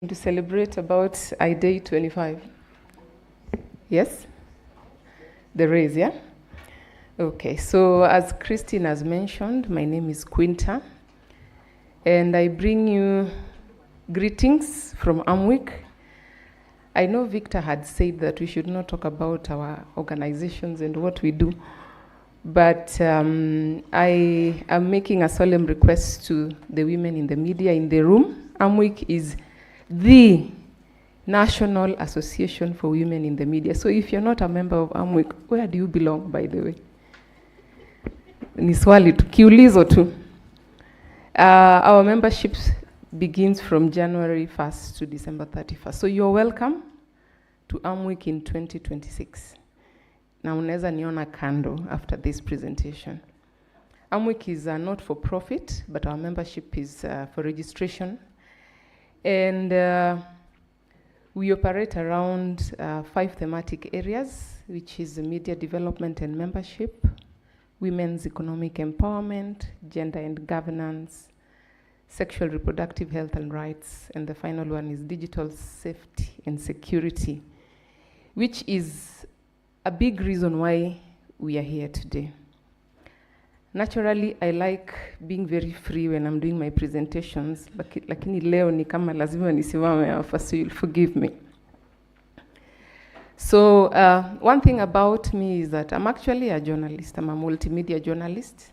to celebrate about I-Day 25. Yes? The raise, yeah? Okay, so as Christine has mentioned, my name is Quinta, and I bring you greetings from Amwick. I know Victor had said that we should not talk about our organizations and what we do, but I am making a solemn request to the women in the media in the room. Amwick is the National Association for Women in the Media. So if you're not a member of Amwick, where do you belong, by the way? Ni swali tu, kiulizo tu. Our membership begins from January 1st to December 31st. So you're welcome to Amwick in 2026. Na unaweza niona kando after this presentation. Amwick is not for profit, but our membership is for registration. And we operate around 5 thematic areas, which is media development and membership, women's economic empowerment, gender and governance, sexual reproductive health and rights, and the final one is digital safety and security, which is a big reason why we are here today. Naturally, I like being very free when I'm doing my presentations, lakini leo ni kama lazima nisimame hapa, so you'll forgive me. So one thing about me is that I'm actually a journalist. I'm a multimedia journalist,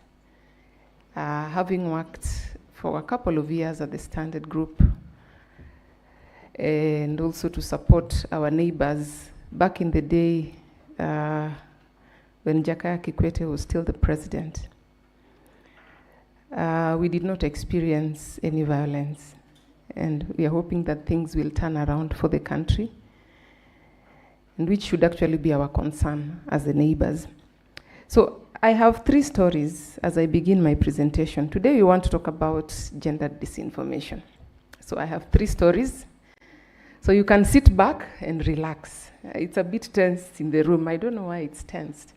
having worked for a couple of years at the Standard Group and also to support our neighbors back in the day when Jakaya Kikwete was still the president. We did not experience any violence, and we are hoping that things will turn around for the country, and which should actually be our concern as the neighbors. So I have 3 stories as I begin my presentation. Today we want to talk about gender disinformation. So I have 3 stories. So you can sit back and relax. It's a bit tense in the room. I don't know why it's tensed.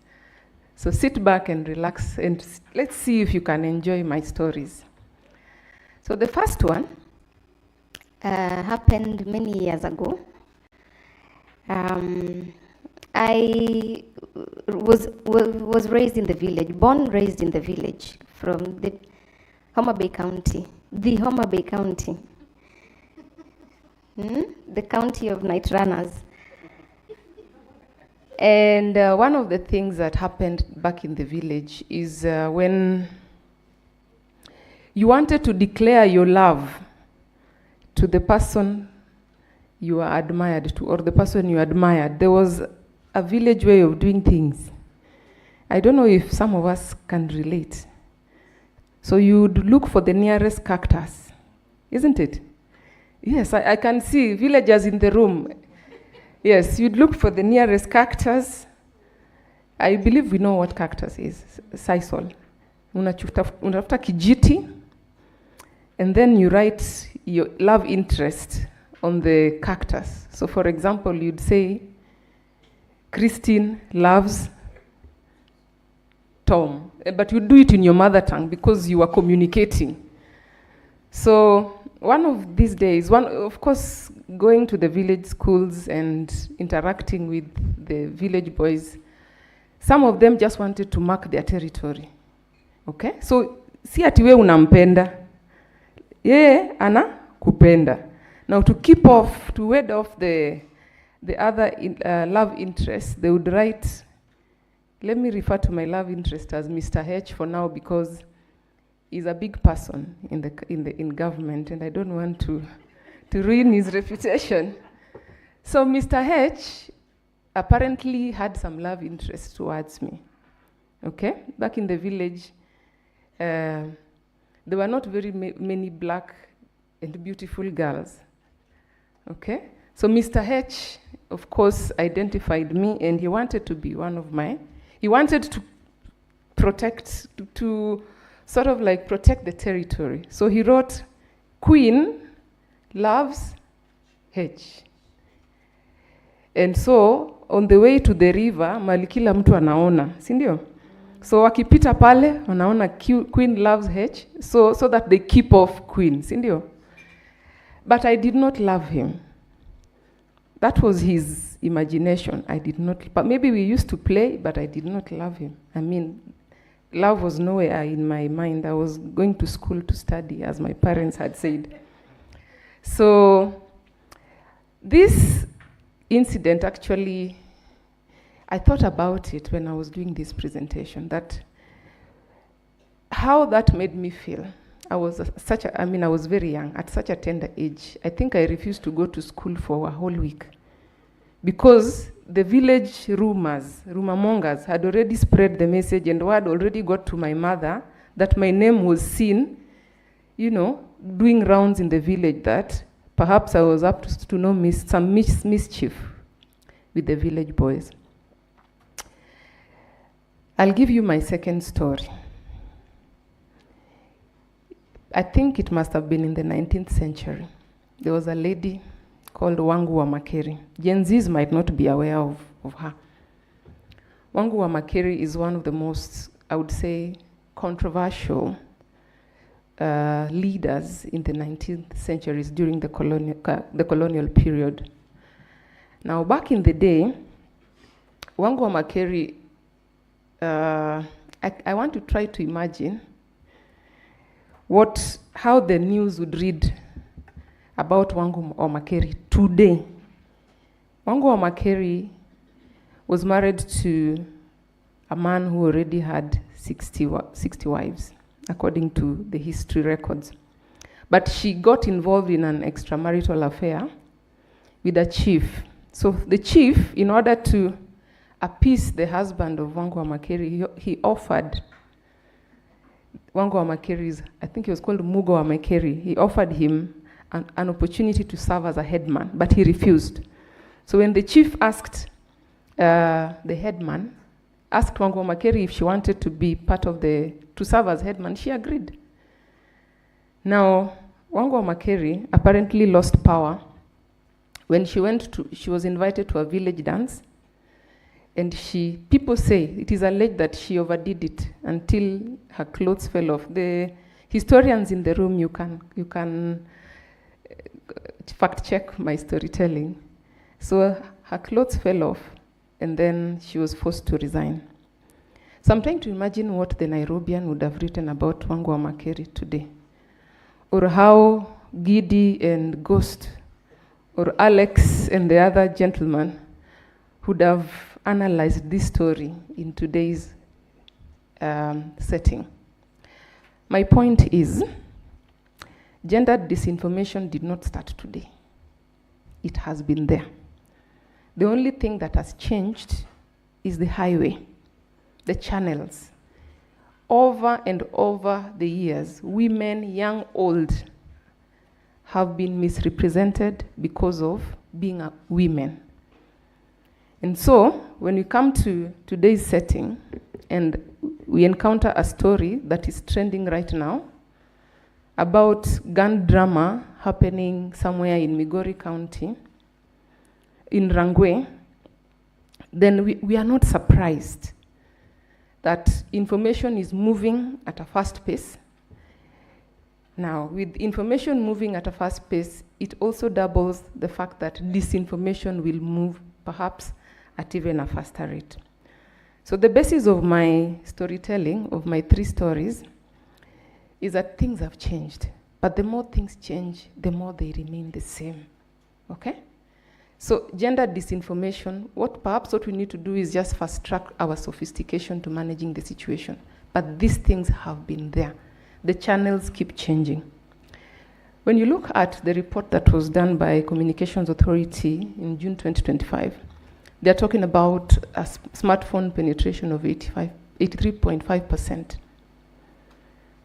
So sit back and relax, and let's see if you can enjoy my stories. So the first one happened many years ago. I was raised in the village, raised in the village from the Homa Bay County, the Homa Bay County, the county of night runners. And one of the things that happened back in the village is when you wanted to declare your love to the person you are admired to, or the person you admired, there was a village way of doing things. I don't know if some of us can relate. So you'd look for the nearest cactus, isn't it? Yes, I can see villagers in the room. Yes, you'd look for the nearest cactus. I believe we know what cactus is, sisal. Unatafuta kijiti, and then you write your love interest on the cactus. So for example, you'd say, Christine loves Tom. But you do it in your mother tongue because you are communicating. So one of these days, of course, going to the village schools and interacting with the village boys, some of them just wanted to mark their territory. Okay? So, si ati we unampenda. Yeye ana kupenda. Now to ward off the other love interest, they would write, let me refer to my love interest as Mr. H for now because he's a big person in government, and I don't want to ruin his reputation. So Mr. H apparently had some love interest towards me. Okay? Back in the village, there were not very many black and beautiful girls. Okay? So Mr. H, of course, identified me, and he wanted to be one of he wanted to protect, to sort of like protect the territory. So he wrote, Queen loves H. And so, on the way to the river, malikila mtu anaona, si ndio? So wakipita pale, wanaona Queen loves H, so that they keep off Queen, si ndio? But I did not love him. That was his imagination. I did not, but maybe we used to play, but I did not love him. I mean, love was nowhere in my mind. I was going to school to study, as my parents had said. So this incident actually, I thought about it when I was doing this presentation, that how that made me feel. I was very young, at such a tender age. I think I refused to go to school for a whole week because the village rumor mongers had already spread the message, and word already got to my mother that my name was seen, doing rounds in the village, that perhaps I was up to some mischief with the village boys. I'll give you my second story. I think it must have been in the 19th century. There was a lady called Wangu wa Makeri. Gen Zs might not be aware of her. Wangu wa Makeri is one of the most, I would say, controversial leaders in the 19th centuries during the colonial period. Now, back in the day, Wangu wa Makeri, I want to try to imagine how the news would read about Wangu wa Makeri today. Wangu wa Makeri was married to a man who already had 60 wives, according to the history records. But she got involved in an extramarital affair with a chief. So the chief, in order to appease the husband of Wangu wa Makeri, he offered Wangu wa Makeri's, I think he was called Mugo wa Makeri. He offered him an opportunity to serve as a headman, but he refused. So when the chief asked the headman, asked Wangu wa Makeri if she wanted to be to serve as headman, she agreed. Now, Wangu wa Makeri apparently lost power when she was invited to a village dance, and people say, it is alleged that she overdid it until her clothes fell off. The historians in the room, you can fact check my storytelling. So her clothes fell off, and then she was forced to resign. So I'm trying to imagine what the Nairobian would have written about Wangu wa Makeri today, or how Gidi and Ghost, or Alex and the other gentleman would have analyzed this story in today's setting. My point is, gender disinformation did not start today. It has been there. The only thing that has changed is the highway, the channels. Over and over the years, women, young, old, have been misrepresented because of being women. And so, when we come to today's setting, and we encounter a story that is trending right now about gun drama happening somewhere in Migori County, in Rangwe, then we are not surprised that information is moving at a fast pace. Now, with information moving at a fast pace, it also doubles the fact that disinformation will move perhaps at even a faster rate. So the basis of my storytelling, of my 3 stories, is that things have changed. But the more things change, the more they remain the same. Okay? So gender disinformation, perhaps what we need to do is just fast track our sophistication to managing the situation. But these things have been there. The channels keep changing. When you look at the report that was done by Communications Authority in June 2025, they're talking about a smartphone penetration of 83.5%.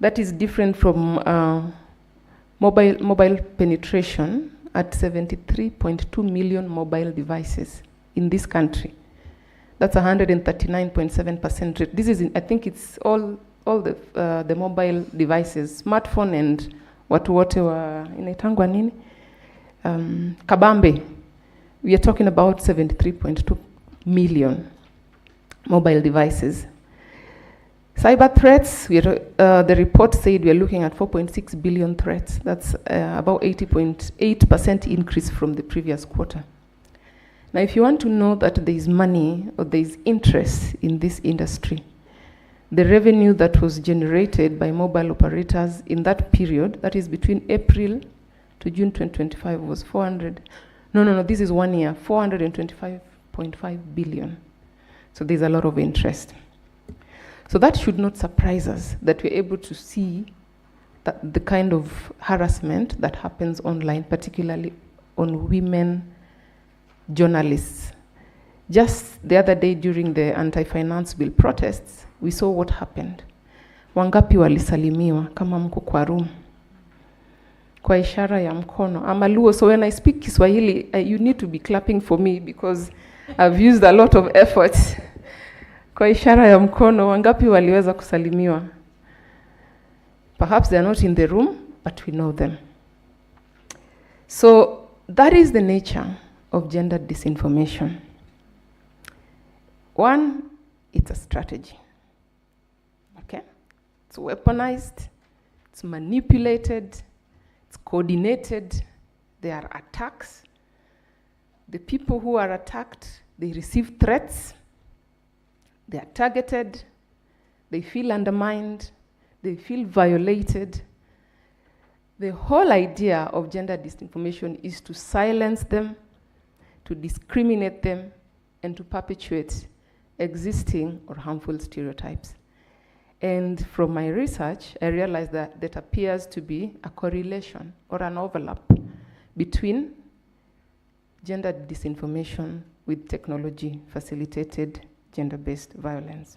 That is different from mobile penetration at 73.2 million mobile devices in this country. That's 139.7% rate. This is, I think it's all the mobile devices, smartphone and watu wa inaitangwa nini? Kabambe. We are talking about 73.2 million mobile devices. Cyber threats, the report said we are looking at 4.6 billion threats. That's about 80.8% increase from the previous quarter. Now, if you want to know that there is money or there is interest in this industry, the revenue that was generated by mobile operators in that period, that is between April to June 2025, was this is 1 year, 425.5 billion. So there's a lot of interest. So that should not surprise us that we're able to see that the kind of harassment that happens online, particularly on women journalists. Just the other day during the anti-finance bill protests, we saw what happened. Wangapi walisalimiwa kama mko kwa room kwa ishara ya mkono. I'm a Luo, so when I speak Kiswahili, you need to be clapping for me because I've used a lot of effort. Kwa ishara ya mkono, wangapi waliweza kusalimiwa? Perhaps they are not in the room, but we know them. So that is the nature of gender disinformation. One, it's a strategy. Okay? It's weaponized, it's manipulated, it's coordinated. There are attacks. The people who are attacked, they receive threats. They are targeted, they feel undermined, they feel violated. The whole idea of gender disinformation is to silence them, to discriminate them, and to perpetuate existing or harmful stereotypes. And from my research, I realized that there appears to be a correlation or an overlap between gender disinformation with technology-facilitated gender-based violence.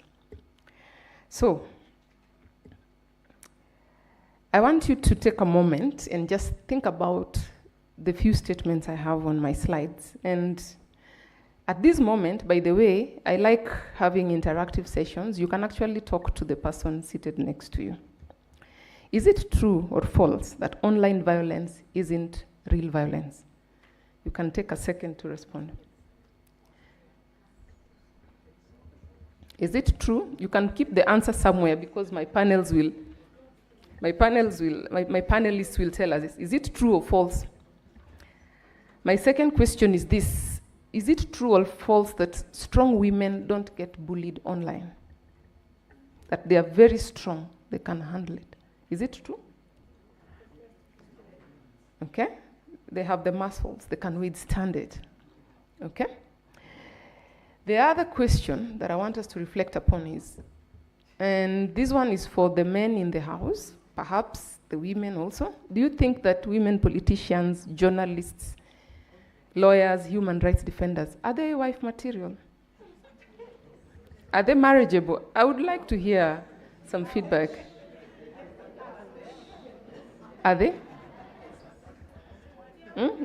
So, I want you to take a moment and just think about the few statements I have on my slides. And at this moment, by the way, I like having interactive sessions. You can actually talk to the person seated next to you. Is it true or false that online violence isn't real violence? You can take a second to respond. Is it true? You can keep the answer somewhere because my panelists will tell us this. Is it true or false? My second question is this. Is it true or false that strong women don't get bullied online? That they are very strong, they can handle it. Is it true? Okay? They have the muscles, they can withstand it. Okay? The other question that I want us to reflect upon is, and this one is for the men in the house, perhaps the women also. Do you think that women politicians, journalists, lawyers, human rights defenders, are they wife material? Are they marriageable? I would like to hear some feedback. Are they?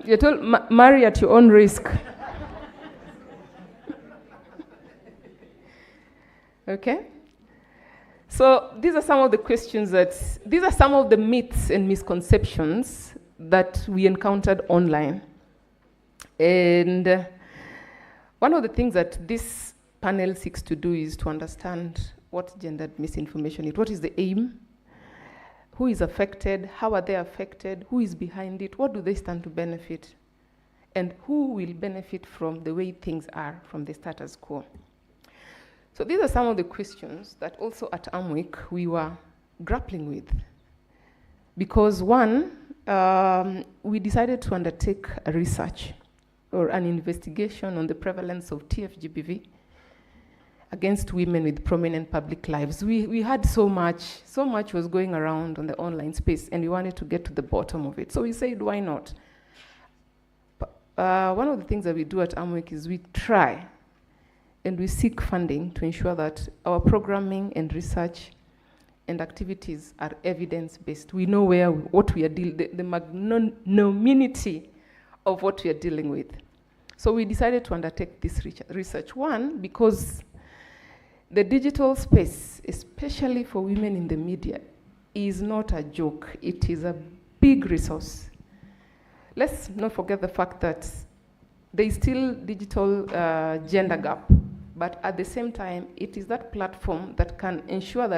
You're told marry at your own risk. Okay? So these are some of the questions these are some of the myths and misconceptions that we encountered online. And one of the things that this panel seeks to do is to understand what gendered misinformation is. What is the aim? Who is affected? How are they affected? Who is behind it? What do they stand to benefit? And who will benefit from the way things are from the status quo? So these are some of the questions that also at Amwick we were grappling with. Because one, we decided to undertake a research or an investigation on the prevalence of TFGBV against women with prominent public lives. We had so much was going around on the online space, and we wanted to get to the bottom of it. So we said, why not? One of the things that we do at Amwick is we try and we seek funding to ensure that our programming and research and activities are evidence-based. We know what we are dealing, the magnanimity of what we are dealing with. So we decided to undertake this research. One, because the digital space, especially for women in the media, is not a joke. It is a big resource. Let's not forget the fact that there is still digital gender gap, but at the same time, it is that platform that can ensure that